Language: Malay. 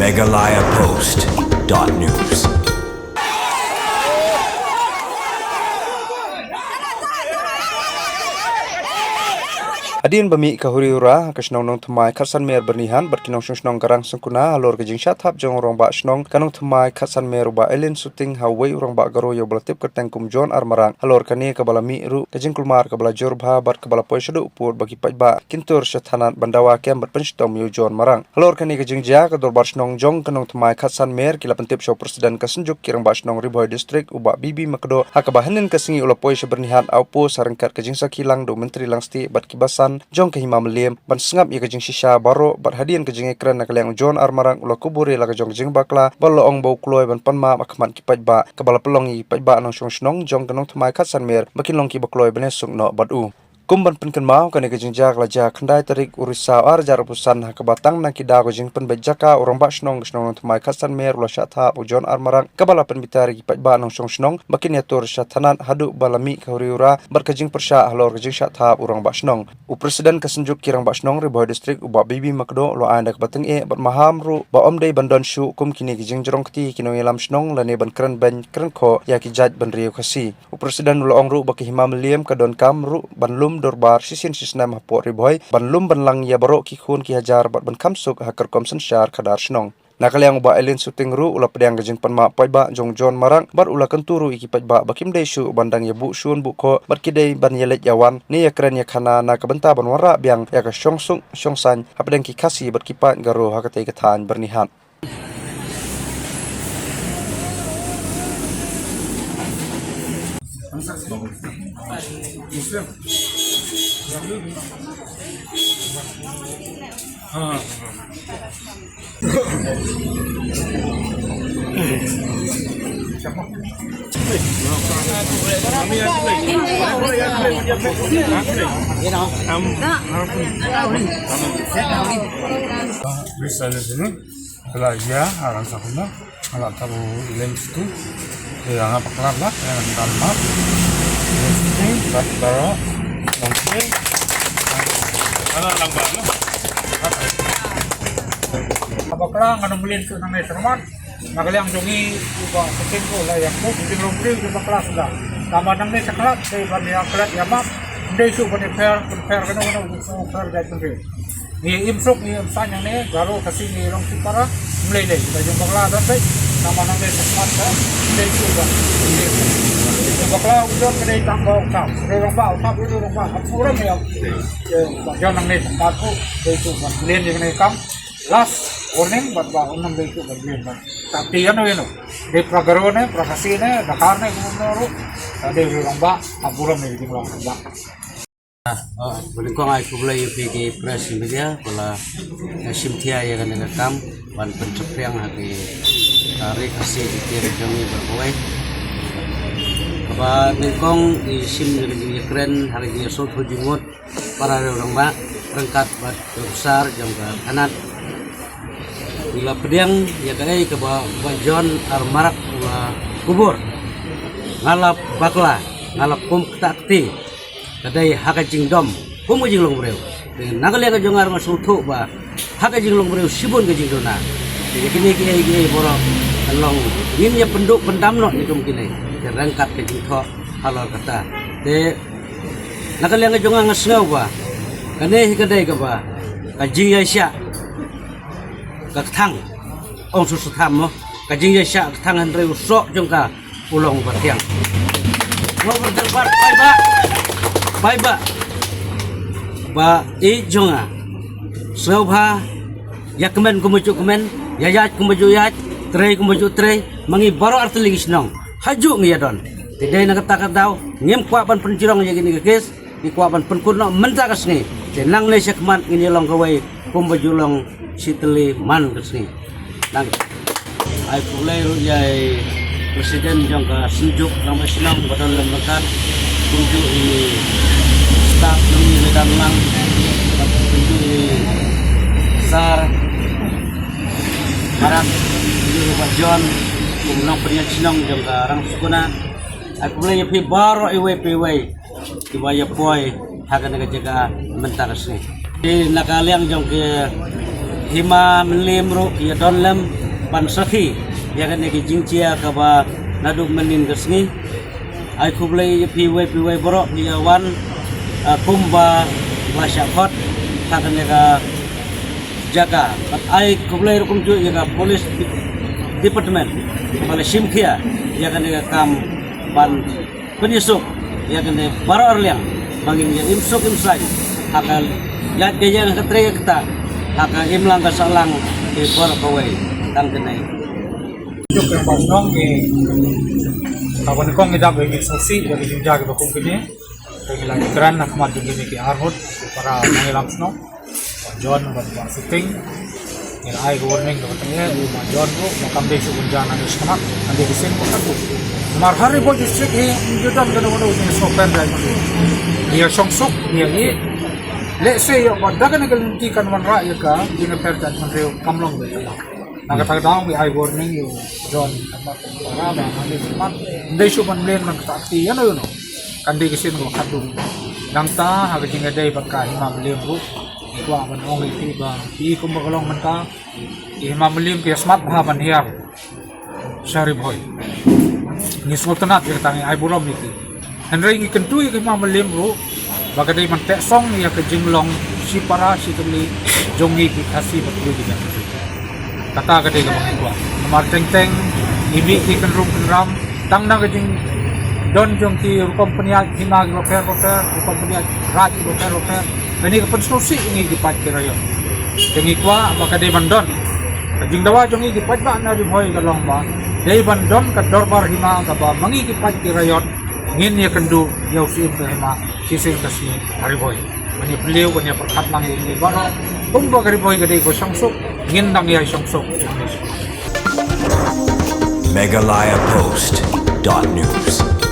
megalayapost.news. Adin bami kahuriura kasnong nong thmai khasan mer bernihan berkinong snong garang sungkuna halor gajing syathap jong rong ba snong kanong thmai khasan mer ba elen shooting hawai rong ba garo yo blatip kerteng kum jon armarang halor kani kabala mi ru gajing kulmar kabala jorbha bar kabala poisadu upur bagi pajba kintur syathanan bandawa kem berpenstom yo jon marang halor kani gajing ja kador bar snong jong kanong thmai khasan mer kila pentip show presiden kasunjuk kirang ba snong riboy district uba bibi makdo hakaba hanin kasingi ula pois bernihan aupo sarengkat gajing sakilang do menteri langsti bat kibasan jong kahima meliam ban sengap ia kajing shisha baro bat hadian kajing ekran nak liang jon armarang ula kuburi la kajong kajing bakla balo ong bau kloy ban panma akman ki pajba kabala pelongi pajba nong shong snong jong kanong thmai khasan mer makin long ki bakloy bane sung no badu kumban penken mau kani kajing jak la ja khandai tarik urisa ar jar pusan hakabatang nang kida kajing pen bajaka urang ba snong snong thmai khasan mer ula syatha ujon armarang kabala pen bitari ki pajba nong shong snong makin yatur syathanan hadu balami kahuriura berkajing persya halor kajing syatha urang ba snong Presiden kasunjuk kirang ba snong riboy district uba bibi makdo lo anda kabateng bat maham ru ba omdei bandon shu kum kini kijing jorong kti kino yelam snong lane ban kren ben kren kho ya ki jaj ban riu khasi Presiden lo ong ru ba ki himam liam kadon kam ru ban lum dorbar sisin sisnam hapo riboy ban lum ban lang ya baro ki khun ki hajar bat ban kamsuk hakar komsen syar kadar snong nakaliang ba elen shooting ru ula pedang gajing panma paiba jong jon marang bar ula kenturu iki paiba bakim dei shu bandang ya bu shun bu ko bar kidei ban yelet yawan ni ya kren ya khana na kabenta ban wara biang ya ka shongsung shongsan hapedang ki khasi bar kipat garo hakatei kathan bernihan Bisa di sini kalau ya akan sakuna kalau tahu lens itu yang apa kelab lah yang tamat ini baru mungkin kalau lambat lah apa kelab kan beliin tu namanya sermat nakaliang jongi juga mungkin ko lah yang mau mungkin lompri juga kelas sudah tambah nang ni sekelas saya bagi kelas ya mak ndai su bani fair kena fair jadi sendiri ni imsuk ni imsan yang ni garo kasih ni rong para mulai deh kita jumpa kelas dan saya tambah nang ni sekelas kan ndai su bani jumpa kelas udah kena tambah ukap rong ba ukap itu rong ba apura ni bagian nang ni tempat ko ndai su bani lain yang ni kam last warning buat ba unang ndai su bani tapi ano yun di pragarone prakasine dakarne kumuro ada rong ba apura ni di rong ba Balingkong ay kulay yung pigi press media pala simtia ya kan kam ban pencepriang hati hari kasih dikir jami berkuai apa balingkong di sim di keren hari dia sot hujungut para orang ba rengkat bat besar jangka kanan bila pedang ya kadai ke John armarak kubur ngalap bakla ngalap kum takti kadai haka jingdom kumu jinglong breu nagalia ka jongar masuto ba haka jinglong breu sibon ka jingdona jadi kini kini boro along ngin ya penduk pendamno itu mungkin rangkat ka jingtho halor kata de nagalia ka jongar ngasngau ba kane kadai ka ba ka jing ya sya ka thang ong susu tham mo ka jing ya sya thang han reu sok jongka ulong batiang mo berdebat bye ba jonga sobha yakmen kumujuk kemen yayat kumujuk yat trei kumujuk trei mangi baro arteling snong haju ngiyadon tidai na kata daw ngem kwapan pencirong ya gini guys di kwapan penkurno menta kasni tenang le sekman ini long kawai kumbajulong siteli man kasni nang ai pulai rujai presiden jongka senjuk nang snong badal lembakan tunjuk ini staf ini medan lang tunjuk ini sar harap tunjuk Pak John kumnong pernyataan sinong jang karang sukuna aku mulai pi baro iwe kibaya poi hakan jaga mentar sih di nakaliang jong ke hima melim ro ya don lem pan sakhi ya kan ki jingcia ka ba nadu menin gesni ai kublai piwai borok ya wan kumba wa syafat kan ya jaga ai kublai rukum ju ya polis department kepala simkia ya kan ya kam ban penyusup ya kan baro arliang bangin ya imsuk imsai akan ya kaya ketre kita akan imlang kasalang di bor kawai tang kenai Juk yang pas nong kawan kong ngidap bagi saksi bagi jaga bakung kini bagi lagi keren nak maju gini ke arhut para mengilang snow John buat syuting yang ai warning ke katanya rumah John bro makam desa gunjana ni semak nanti di sini bukan tu mar hari bo district he jodan kana wano ni sopan dai dia songsok dia ni let's say yo dagan ngalunti kan man ra ya ka dina perdan man reo kamlong be ta nakatagdaong may ai warning yo John para ba nanti semak ndai su man len man takti ano yun kandi kasi no kadung dangta haga jinga dai bakka himam lembu ikwa man ong itiba i kumbagalong man ka himam lem ke smart ha man hiar sari boy ni sultanat ke tangi ai burom niki henry ngi kentu ke himam lembu bagadai man te song ya ke jinglong si para si tuli jongi ki kasi baklu di kata gadai ke bangikwa nomor teng ibi ki kenrum kenram tang na ke jing don jong ti company himag loker company raj loker ini konstruksi ini dipat kirayon tengi kwa baka de bandon jing dawa jong ini dipat ba na hoy galong ba de bandon ka dorbar hima ka ba mangi dipat kirayon ngin ya kendu yau sim ka hima sising kasi hari boy mani beliau kanya perkat lang ini baro bumba kari boy gade ko sangsuk ngin nang ya sangsuk Megalayapost.news